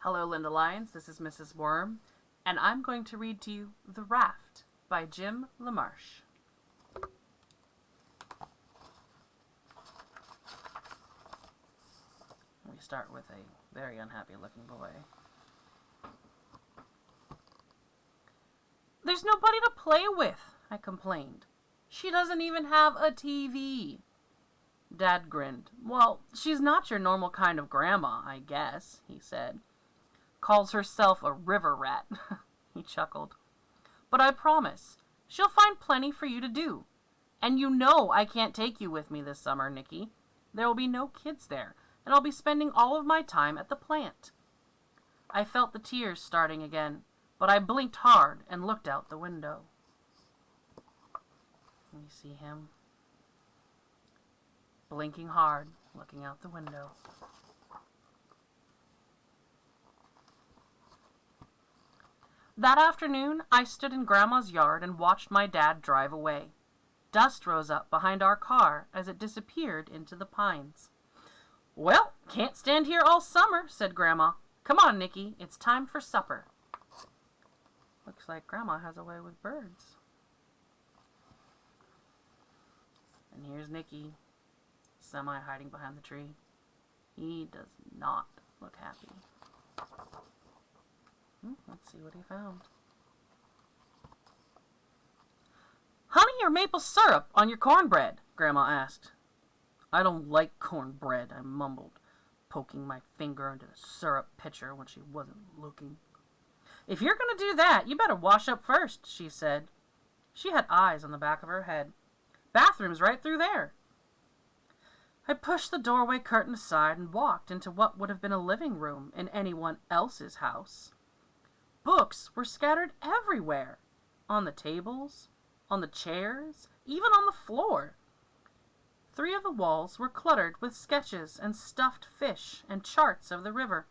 Hello, Linda Lyons. This is Mrs. Worm, and I'm going to read to you The Raft by Jim LaMarche. We start with a very unhappy-looking boy. "There's nobody to play with," I complained. "She doesn't even have a TV." Dad grinned. "Well, she's not your normal kind of grandma, I guess," he said. "Calls herself a river rat." He chuckled. "But I promise, she'll find plenty for you to do. And you know I can't take you with me this summer, Nicky. There will be no kids there, and I'll be spending all of my time at the plant." I felt the tears starting again, but I blinked hard and looked out the window. Can you see him? Blinking hard, looking out the window. That afternoon, I stood in Grandma's yard and watched my dad drive away. Dust rose up behind our car as it disappeared into the pines. "Well, can't stand here all summer," said Grandma. "Come on, Nicky, it's time for supper." Looks like Grandma has a way with birds. And here's Nicky, semi-hiding behind the tree. He does not look happy. Let's see what he found. "Honey or maple syrup on your cornbread?" Grandma asked. "I don't like cornbread," I mumbled, poking my finger into the syrup pitcher when she wasn't looking. "If you're going to do that, you better wash up first," she said. She had eyes on the back of her head. "Bathroom's right through there." I pushed the doorway curtain aside and walked into what would have been a living room in anyone else's house. Books were scattered everywhere, on the tables, on the chairs, even on the floor. 3 of the walls were cluttered with sketches and stuffed fish and charts of the river.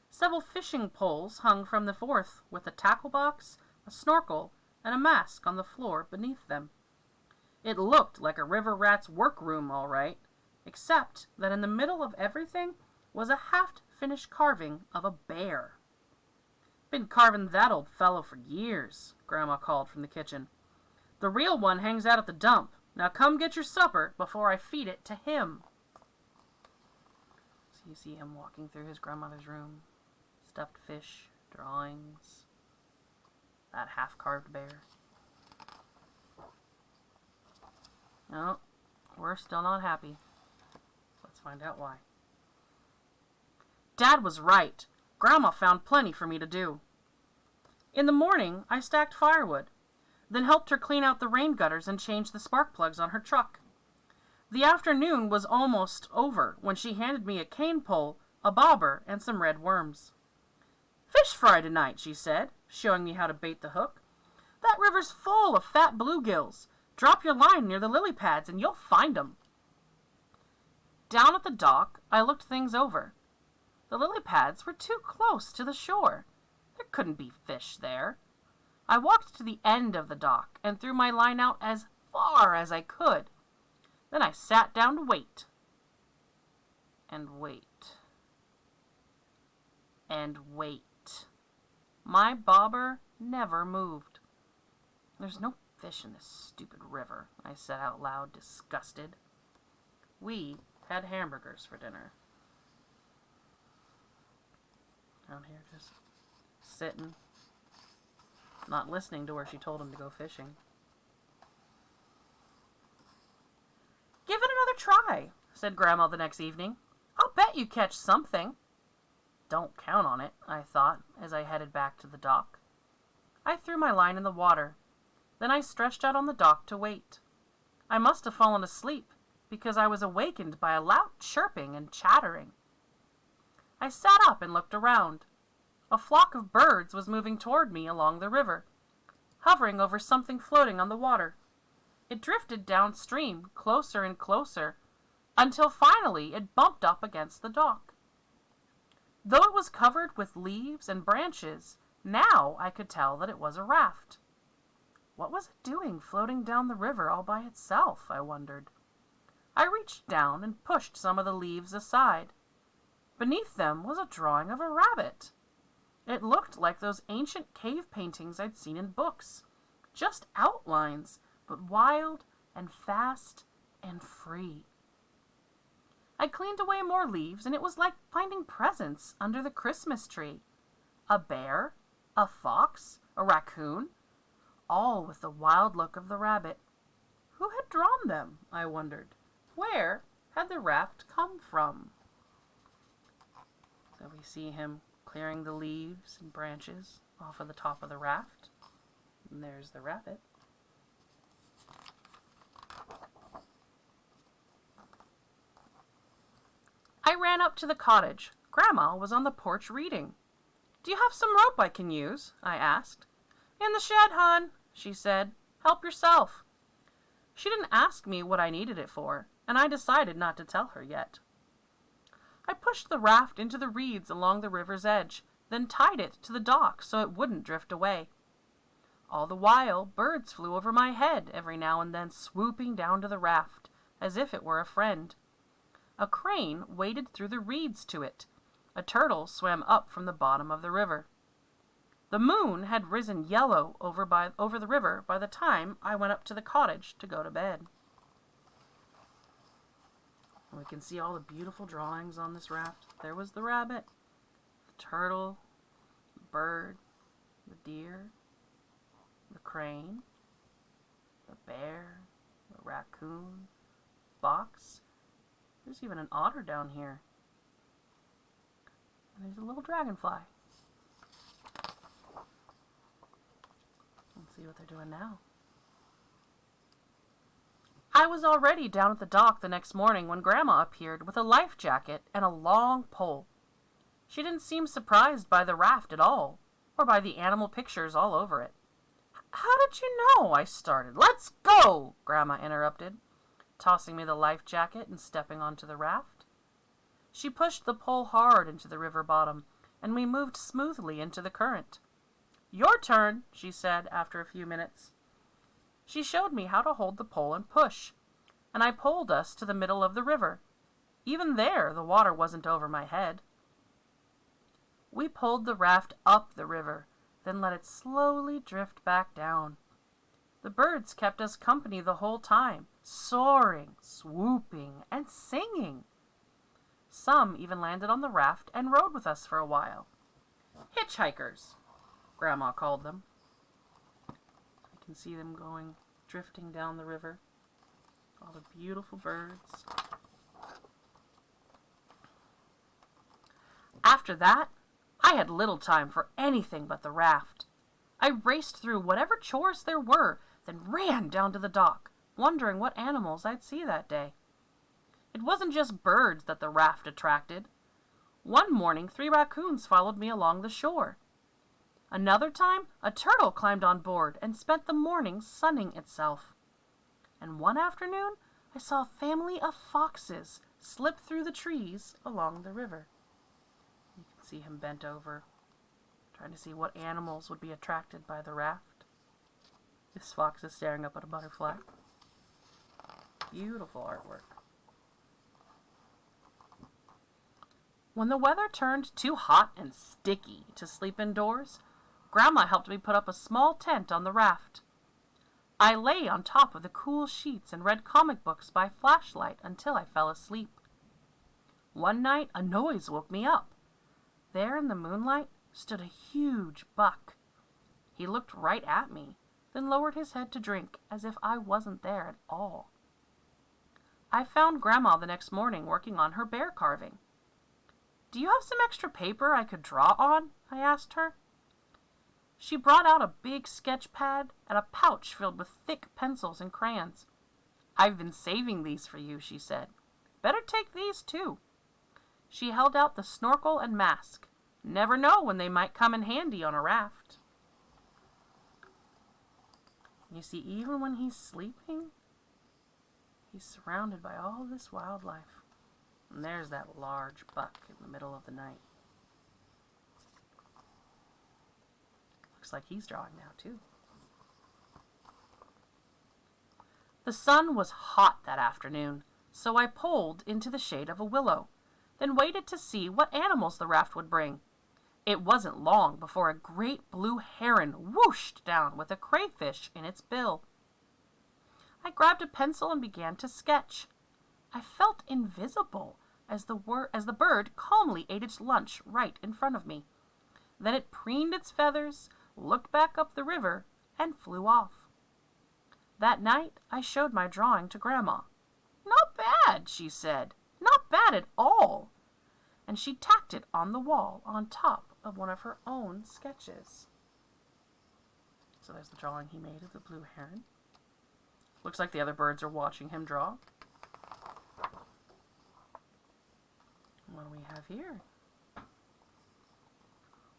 Several fishing poles hung from the 4th, with a tackle box, a snorkel, and a mask on the floor beneath them. It looked like a river rat's workroom, all right, except that in the middle of everything was a half-finished carving of a bear. "Been carving that old fellow for years," Grandma called from the kitchen. "The real one hangs out at the dump. Now come get your supper before I feed it to him." So you see him walking through his grandmother's room. Stuffed fish, drawings, that half-carved bear. No, we're still not happy. Let's find out why. Dad was right. Grandma found plenty for me to do. In the morning, I stacked firewood, then helped her clean out the rain gutters and change the spark plugs on her truck. The afternoon was almost over when she handed me a cane pole, a bobber, and some red worms. "Fish fry tonight," she said, showing me how to bait the hook. "That river's full of fat bluegills. Drop your line near the lily pads and you'll find 'em." Down at the dock, I looked things over. The lily pads were too close to the shore. There couldn't be fish there. I walked to the end of the dock and threw my line out as far as I could. Then I sat down to wait. And wait. And wait. My bobber never moved. "There's no fish in this stupid river," I said out loud, disgusted. We had hamburgers for dinner. Down here just sitting, not listening to where she told him to go fishing. "Give it another try," said Grandma the next evening. "I'll bet you catch something." Don't count on it, I thought, as I headed back to the dock. I threw my line in the water. Then I stretched out on the dock to wait. I must have fallen asleep, because I was awakened by a loud chirping and chattering. I sat up and looked around. A flock of birds was moving toward me along the river, hovering over something floating on the water. It drifted downstream, closer and closer, until finally it bumped up against the dock. Though it was covered with leaves and branches, now I could tell that it was a raft. What was it doing floating down the river all by itself, I wondered. I reached down and pushed some of the leaves aside. Beneath them was a drawing of a rabbit. It looked like those ancient cave paintings I'd seen in books. Just outlines, but wild and fast and free. I cleaned away more leaves, and it was like finding presents under the Christmas tree. A bear, a fox, a raccoon, all with the wild look of the rabbit. Who had drawn them, I wondered? Where had the raft come from? So we see him clearing the leaves and branches off of the top of the raft. And there's the rabbit. I ran up to the cottage. Grandma was on the porch reading. "Do you have some rope I can use?" I asked. "In the shed, hon," she said. "Help yourself." She didn't ask me what I needed it for, and I decided not to tell her yet. I pushed the raft into the reeds along the river's edge, then tied it to the dock so it wouldn't drift away. All the while, birds flew over my head every now and then, swooping down to the raft, as if it were a friend. A crane waded through the reeds to it. A turtle swam up from the bottom of the river. The moon had risen yellow over the river by the time I went up to the cottage to go to bed. We can see all the beautiful drawings on this raft. There was the rabbit, the turtle, the bird, the deer, the crane, the bear, the raccoon, fox. There's even an otter down here. And there's a little dragonfly. Let's see what they're doing now. I was already down at the dock the next morning when Grandma appeared with a life jacket and a long pole. She didn't seem surprised by the raft at all, or by the animal pictures all over it. "How did you know?" I started. "Let's go!" Grandma interrupted, tossing me the life jacket and stepping onto the raft. She pushed the pole hard into the river bottom, and we moved smoothly into the current. "Your turn," she said after a few minutes. She showed me how to hold the pole and push, and I poled us to the middle of the river. Even there, the water wasn't over my head. We pulled the raft up the river, then let it slowly drift back down. The birds kept us company the whole time, soaring, swooping, and singing. Some even landed on the raft and rode with us for a while. Hitchhikers, Grandma called them. I can see them drifting down the river. All the beautiful birds. After that, I had little time for anything but the raft. I raced through whatever chores there were, then ran down to the dock, wondering what animals I'd see that day. It wasn't just birds that the raft attracted. One morning, 3 raccoons followed me along the shore. Another time, a turtle climbed on board and spent the morning sunning itself. And one afternoon, I saw a family of foxes slip through the trees along the river. You can see him bent over, trying to see what animals would be attracted by the raft. This fox is staring up at a butterfly. Beautiful artwork. When the weather turned too hot and sticky to sleep indoors, Grandma helped me put up a small tent on the raft. I lay on top of the cool sheets and read comic books by flashlight until I fell asleep. One night, a noise woke me up. There in the moonlight stood a huge buck. He looked right at me, then lowered his head to drink as if I wasn't there at all. I found Grandma the next morning working on her bear carving. "Do you have some extra paper I could draw on?" I asked her. She brought out a big sketch pad and a pouch filled with thick pencils and crayons. "I've been saving these for you," she said. "Better take these too." She held out the snorkel and mask. Never know when they might come in handy on a raft. You see, even when he's sleeping, he's surrounded by all this wildlife. And there's that large buck in the middle of the night. Looks like he's drawing now, too. The sun was hot that afternoon, so I poled into the shade of a willow. then waited to see what animals the raft would bring. It wasn't long before a great blue heron whooshed down with a crayfish in its bill. I grabbed a pencil and began to sketch. I felt invisible as the bird calmly ate its lunch right in front of me. Then it preened its feathers, looked back up the river, and flew off. That night, I showed my drawing to Grandma. "Not bad," she said. "Not bad at all." And she tacked it on the wall on top of one of her own sketches. So there's the drawing he made of the blue heron. Looks like the other birds are watching him draw. What do we have here?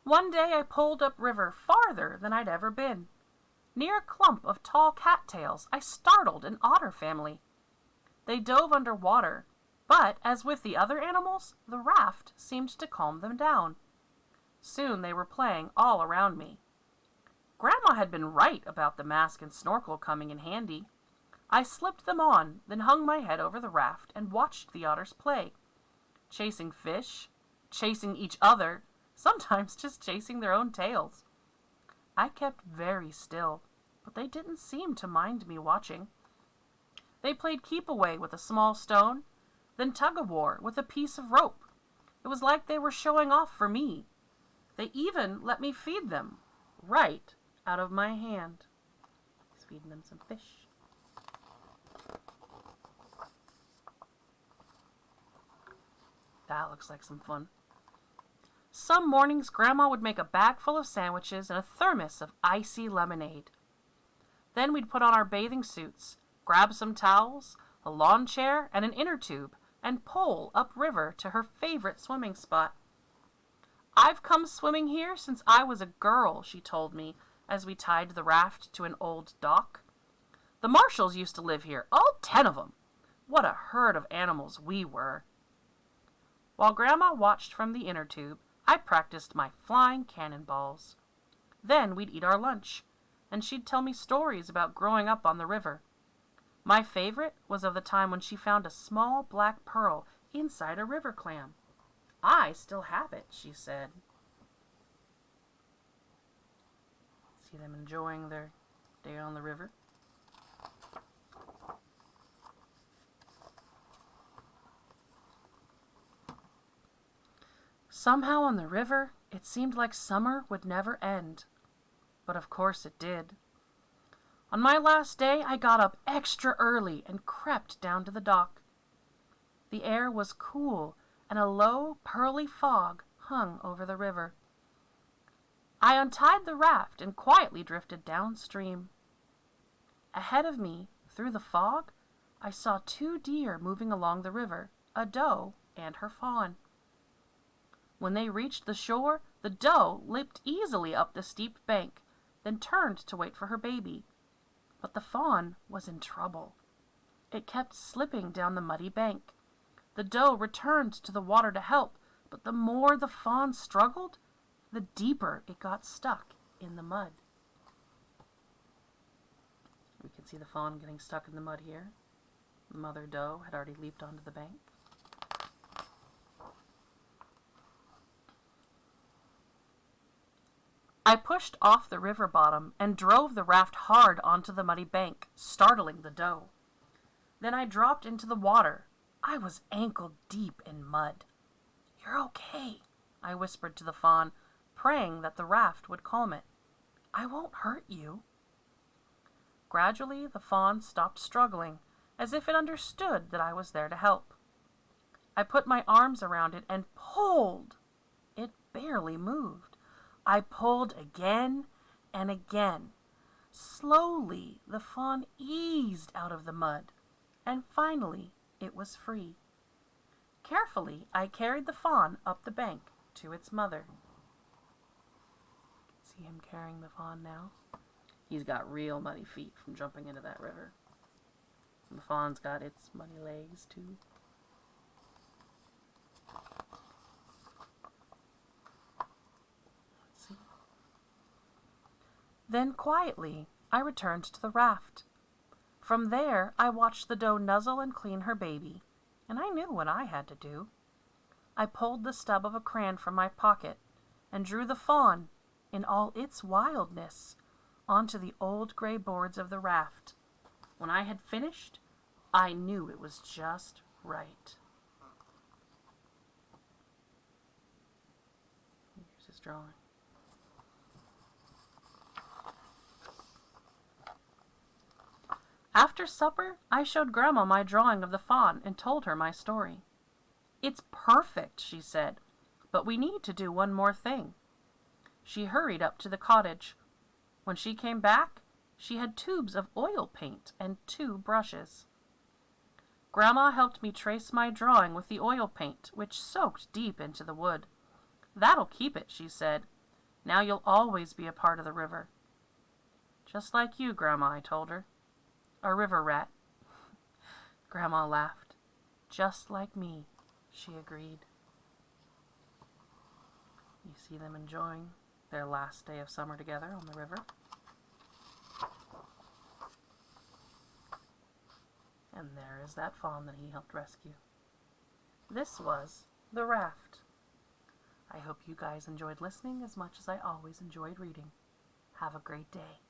One day I pulled upriver farther than I'd ever been. Near a clump of tall cattails, I startled an otter family. They dove under water, but as with the other animals, the raft seemed to calm them down. Soon they were playing all around me. Grandma had been right about the mask and snorkel coming in handy. I slipped them on, then hung my head over the raft and watched the otters play. Chasing fish, chasing each other, sometimes just chasing their own tails. I kept very still, but they didn't seem to mind me watching. They played keep-away with a small stone, then tug-of-war with a piece of rope. It was like they were showing off for me. They even let me feed them, right out of my hand. He's feeding them some fish. That looks like some fun. Some mornings, Grandma would make a bag full of sandwiches and a thermos of icy lemonade. Then we'd put on our bathing suits, grab some towels, a lawn chair, and an inner tube, and pole upriver to her favorite swimming spot. "I've come swimming here since I was a girl," she told me as we tied the raft to an old dock. "The Marshalls used to live here, all 10 of them. What a herd of animals we were." While Grandma watched from the inner tube, I practiced my flying cannonballs. Then we'd eat our lunch, and she'd tell me stories about growing up on the river. My favorite was of the time when she found a small black pearl inside a river clam. "I still have it," she said. See them enjoying their day on the river. Somehow on the river, it seemed like summer would never end. But of course it did. On my last day, I got up extra early and crept down to the dock. The air was cool, and a low, pearly fog hung over the river. I untied the raft and quietly drifted downstream. Ahead of me, through the fog, I saw 2 deer moving along the river, a doe and her fawn. When they reached the shore, the doe leaped easily up the steep bank, then turned to wait for her baby. But the fawn was in trouble. It kept slipping down the muddy bank. The doe returned to the water to help, but the more the fawn struggled, the deeper it got stuck in the mud. We can see the fawn getting stuck in the mud here. The mother doe had already leaped onto the bank. I pushed off the river bottom and drove the raft hard onto the muddy bank, startling the doe. Then I dropped into the water. I was ankle deep in mud. "You're okay," I whispered to the fawn, praying that the raft would calm it. "I won't hurt you." Gradually, the fawn stopped struggling, as if it understood that I was there to help. I put my arms around it and pulled. It barely moved. I pulled again and again. Slowly, the fawn eased out of the mud, and finally it was free. Carefully, I carried the fawn up the bank to its mother. You can see him carrying the fawn now. He's got real muddy feet from jumping into that river. And the fawn's got its muddy legs too. Then quietly, I returned to the raft. From there, I watched the doe nuzzle and clean her baby, and I knew what I had to do. I pulled the stub of a crayon from my pocket and drew the fawn, in all its wildness, onto the old gray boards of the raft. When I had finished, I knew it was just right. Here's his drawing. After supper, I showed Grandma my drawing of the fawn and told her my story. "It's perfect," she said, "but we need to do one more thing." She hurried up to the cottage. When she came back, she had tubes of oil paint and 2 brushes. Grandma helped me trace my drawing with the oil paint, which soaked deep into the wood. "That'll keep it," she said. "Now you'll always be a part of the river." "Just like you, Grandma," I told her. "A river rat." Grandma laughed. "Just like me," she agreed. You see them enjoying their last day of summer together on the river. And there is that fawn that he helped rescue. This was The Raft. I hope you guys enjoyed listening as much as I always enjoyed reading. Have a great day.